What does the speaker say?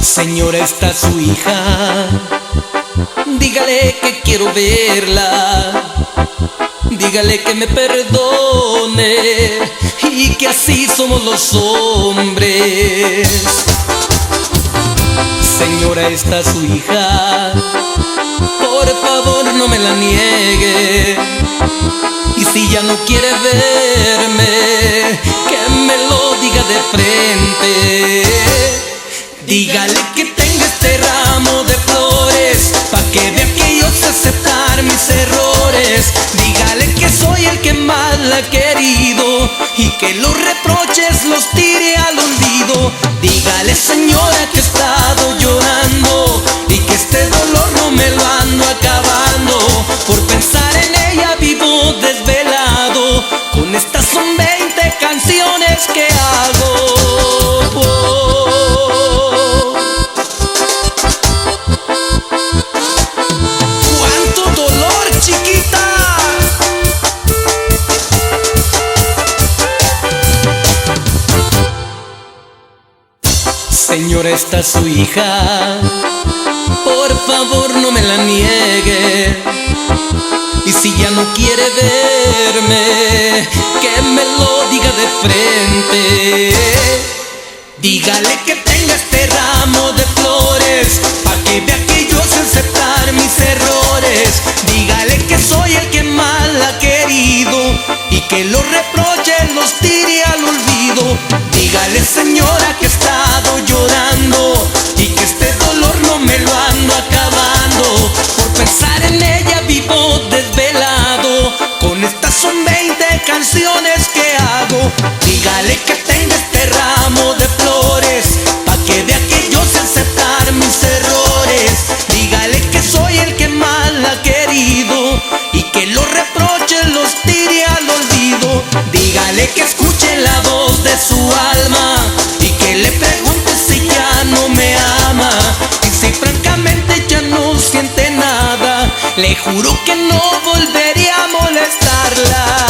Señora, está su hija, dígale que quiero verla, dígale que me perdone y que así somos los hombres. Señora, está su hija, por favor no me la niegue, y si ya no quiere verme, que me lo diga de frente. Dígale que tengo este ramo de flores, pa' que vea que yo sé aceptar mis errores. Dígale que soy el que más la ha querido y que los reproches los tire al olvido. Dígale, señora, que he estado llorando y que este dolor no me lo ando acabando. Por pensar en ella vivo desvelado, con estas son 20 canciones que hago. Señora, está su hija, por favor no me la niegue, y si ya no quiere verme, que me lo diga de frente. Dígale que tenga este ramo de flores, pa' que vea que yo sé aceptar mis errores. Dígale que soy el que más la ha querido y que los reproches los tire al olvido. Dígale, señora, que he estado llorando y que este dolor no me lo ando acabando. Por pensar en ella vivo desvelado, con estas son 20 canciones que hago. Dígale que tenga este ramo de flores, pa' que vea que yo sé aceptar mis errores. Dígale que soy el que más la ha querido y que los reproches los tire al olvido. Dígale que escuche la voz de su alma y que le pregunte si ya no me ama, y si francamente ya no siente nada, le juro que no volvería a molestarla.